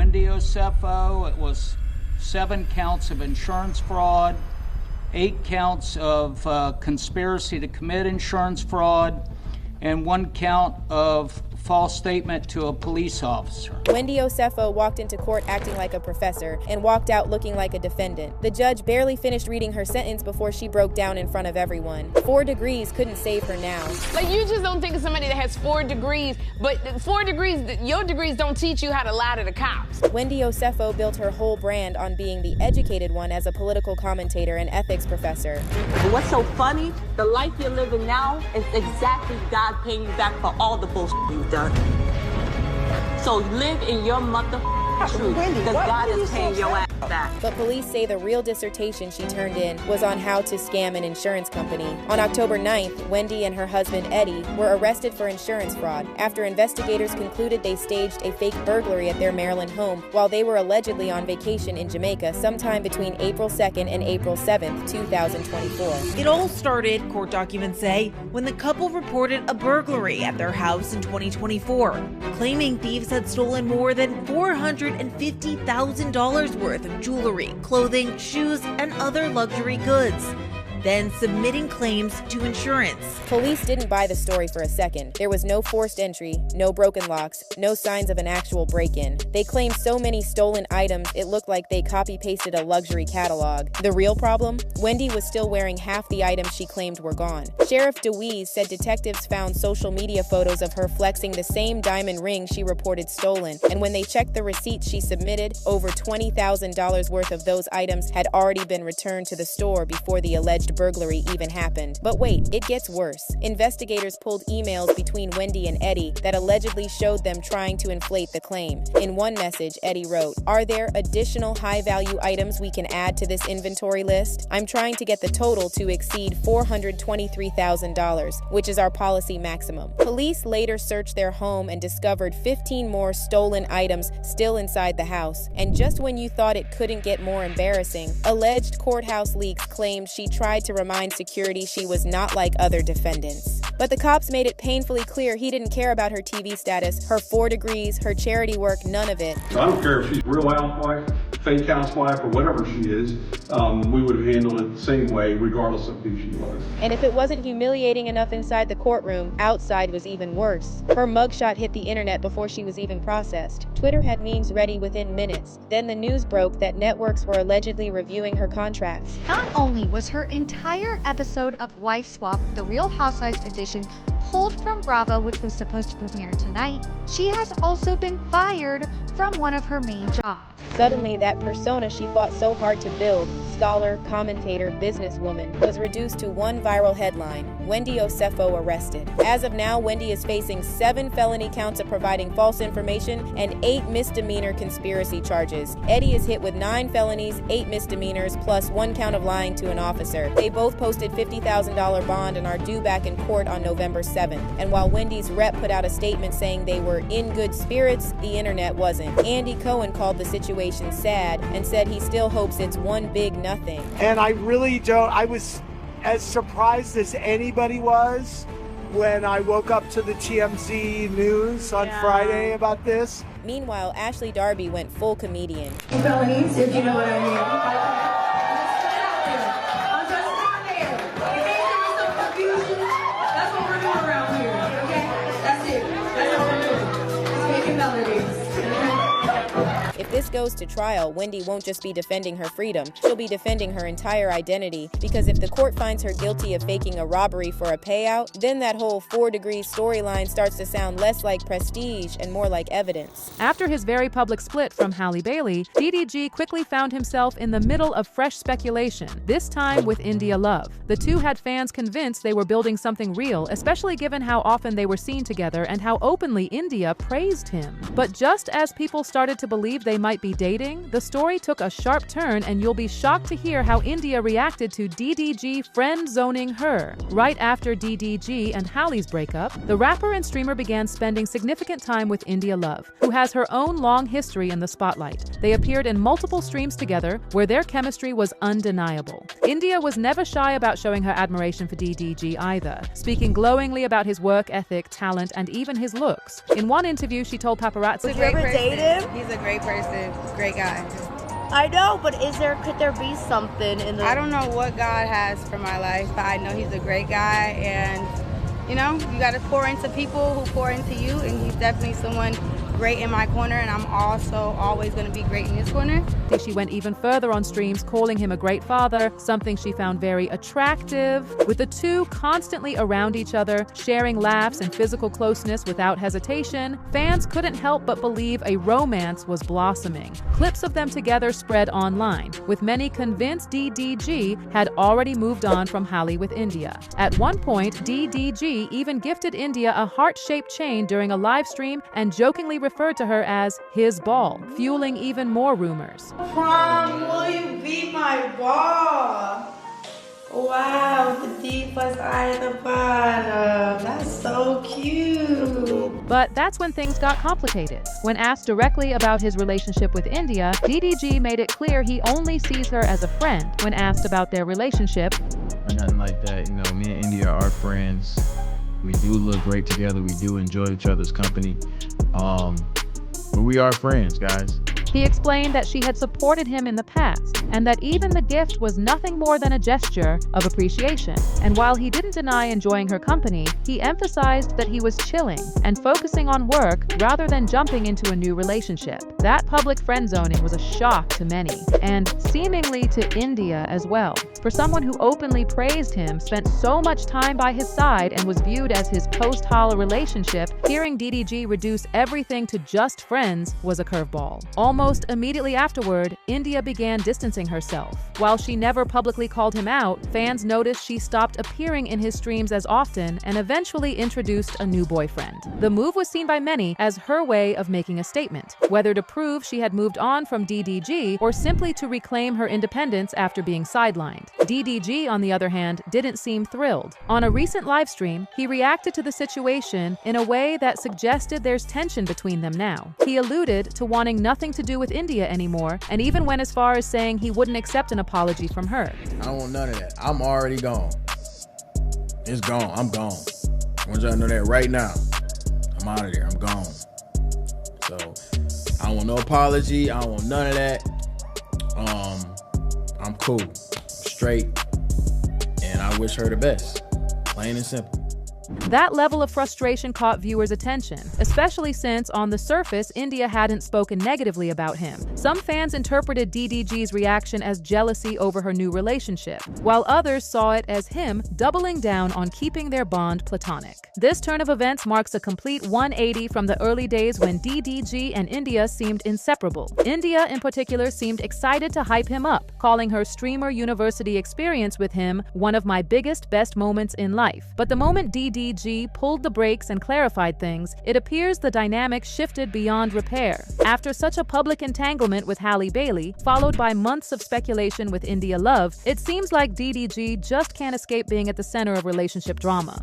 Wendy Osefo. It was 7 counts of insurance fraud, 8 counts of conspiracy to commit insurance fraud, and 1 count of false statement to a police officer. Wendy Osefo walked into court acting like a professor and walked out looking like a defendant. The judge barely finished reading her sentence before she broke down in front of everyone. 4 degrees couldn't save her now. Like, you just don't think of somebody that has 4 degrees, but 4 degrees, your degrees don't teach you how to lie to the cops. Wendy Osefo built her whole brand on being the educated one as a political commentator and ethics professor. What's so funny? The life you're living now is exactly God paying you back for all the bullshit you've done. So live in your mother truth, because God is paying your ass back. But police say the real dissertation she turned in was on how to scam an insurance company. On October 9th, Wendy and her husband Eddie were arrested for insurance fraud after investigators concluded they staged a fake burglary at their Maryland home while they were allegedly on vacation in Jamaica sometime between April 2nd and April 7th, 2024. It all started, court documents say, when the couple reported a burglary at their house in 2024, claiming thieves had stolen more than $450,000 worth of jewelry, clothing, shoes, and other luxury goods, then submitting claims to insurance. Police didn't buy the story for a second. There was no forced entry, no broken locks, no signs of an actual break-in. They claimed so many stolen items it looked like they copy-pasted a luxury catalog. The real problem? Wendy was still wearing half the items she claimed were gone. Sheriff DeWeese said detectives found social media photos of her flexing the same diamond ring she reported stolen, and when they checked the receipts she submitted, over $20,000 worth of those items had already been returned to the store before the alleged burglary even happened. But wait, it gets worse. Investigators pulled emails between Wendy and Eddie that allegedly showed them trying to inflate the claim. In one message, Eddie wrote, "Are there additional high-value items we can add to this inventory list? I'm trying to get the total to exceed $423,000, which is our policy maximum." Police later searched their home and discovered 15 more stolen items still inside the house. And just when you thought it couldn't get more embarrassing, alleged courthouse leaks claimed she tried to remind security she was not like other defendants. But the cops made it painfully clear he didn't care about her TV status, her 4 degrees, her charity work, none of it. I don't care if she's a real housewife, fake housewife, or whatever she is, we would have handled it the same way regardless of who she was. And if it wasn't humiliating enough inside the courtroom, outside was even worse. Her mugshot hit the internet before she was even processed. Twitter had memes ready within minutes. Then the news broke that networks were allegedly reviewing her contracts. Not only was her entire episode of Wife Swap, The Real Housewives edition, pulled from Bravo, which was supposed to premiere tonight, she has also been fired from one of her main jobs. Suddenly, that persona she fought so hard to build, scholar, commentator, businesswoman, was reduced to one viral headline: Wendy Osefo arrested. As of now, Wendy is facing 7 felony counts of providing false information and 8 misdemeanor conspiracy charges. Eddie is hit with 9 felonies, 8 misdemeanors, plus 1 count of lying to an officer. They both posted $50,000 bond and are due back in court on November 7th. And while Wendy's rep put out a statement saying they were in good spirits, the internet wasn't. Andy Cohen called the situation sad and said he still hopes it's one big nothing. And I was as surprised as anybody was when I woke up to the TMZ news on Friday about this. Meanwhile, Ashley Darby went full comedian. Felonies, if you know what I mean. That's what we're doing around here, okay? That's it. That's what we're doing. Just making melodies. If this goes to trial, Wendy won't just be defending her freedom, she'll be defending her entire identity, because if the court finds her guilty of faking a robbery for a payout, then that whole 4 degrees storyline starts to sound less like prestige and more like evidence. After his very public split from Halle Bailey, DDG quickly found himself in the middle of fresh speculation, this time with India Love. The two had fans convinced they were building something real, especially given how often they were seen together and how openly India praised him. But just as people started to believe they might be dating, the story took a sharp turn, and you'll be shocked to hear how India reacted to DDG friend-zoning her. Right after DDG and Halle's breakup, the rapper and streamer began spending significant time with India Love, who has her own long history in the spotlight. They appeared in multiple streams together, where their chemistry was undeniable. India was never shy about showing her admiration for DDG either, speaking glowingly about his work ethic, talent, and even his looks. In one interview, she told paparazzi, Would you ever date him? He's a great person, great guy. I know, but could there be something in the... I don't know what God has for my life, but I know he's a great guy, and, you know, you got to pour into people who pour into you, and he's definitely someone great in my corner, and I'm also always going to be great in his corner. She went even further on streams, calling him a great father, something she found very attractive. With the two constantly around each other, sharing laughs and physical closeness without hesitation, fans couldn't help but believe a romance was blossoming. Clips of them together spread online, with many convinced DDG had already moved on from Halle with India. At one point, DDG even gifted India a heart-shaped chain during a live stream and jokingly referred to her as his ball, fueling even more rumors. Prom, will you be my ball? Wow, the deepest eye at the bottom. That's so cute. But that's when things got complicated. When asked directly about his relationship with India, DDG made it clear he only sees her as a friend. When asked about their relationship, nothing like that. You know, me and India are friends. We do look great together. We do enjoy each other's company. But we are friends, guys. he explained that she had supported him in the past, and that even the gift was nothing more than a gesture of appreciation. And while he didn't deny enjoying her company, he emphasized that he was chilling and focusing on work rather than jumping into a new relationship. That public friend zoning was a shock to many, and seemingly to India as well. For someone who openly praised him, spent so much time by his side, and was viewed as his post-Hala relationship, hearing DDG reduce everything to just friends was a curveball. Almost immediately afterward, India began distancing herself. While she never publicly called him out, fans noticed she stopped appearing in his streams as often and eventually introduced a new boyfriend. The move was seen by many as her way of making a statement, whether to prove she had moved on from DDG or simply to reclaim her independence after being sidelined. DDG, on the other hand, didn't seem thrilled. On a recent livestream, he reacted to the situation in a way that suggested there's tension between them now. He alluded to wanting nothing to do with India anymore, and even went as far as saying he wouldn't accept an apology from her. I don't want none of that. I'm already gone. It's gone. I'm gone. I want y'all to know that right now. I'm out of there. I'm gone. So I don't want no apology. I don't want none of that. I'm cool, straight, and I wish her the best. Plain and simple. That level of frustration caught viewers' attention, especially since, on the surface, India hadn't spoken negatively about him. Some fans interpreted DDG's reaction as jealousy over her new relationship, while others saw it as him doubling down on keeping their bond platonic. This turn of events marks a complete 180 from the early days when DDG and India seemed inseparable. India, in particular, seemed excited to hype him up, calling her streamer university experience with him one of my biggest, best moments in life. But the moment DDG pulled the brakes and clarified things, it appears the dynamic shifted beyond repair. After such a public entanglement with Halle Bailey, followed by months of speculation with India Love, it seems like DDG just can't escape being at the center of relationship drama.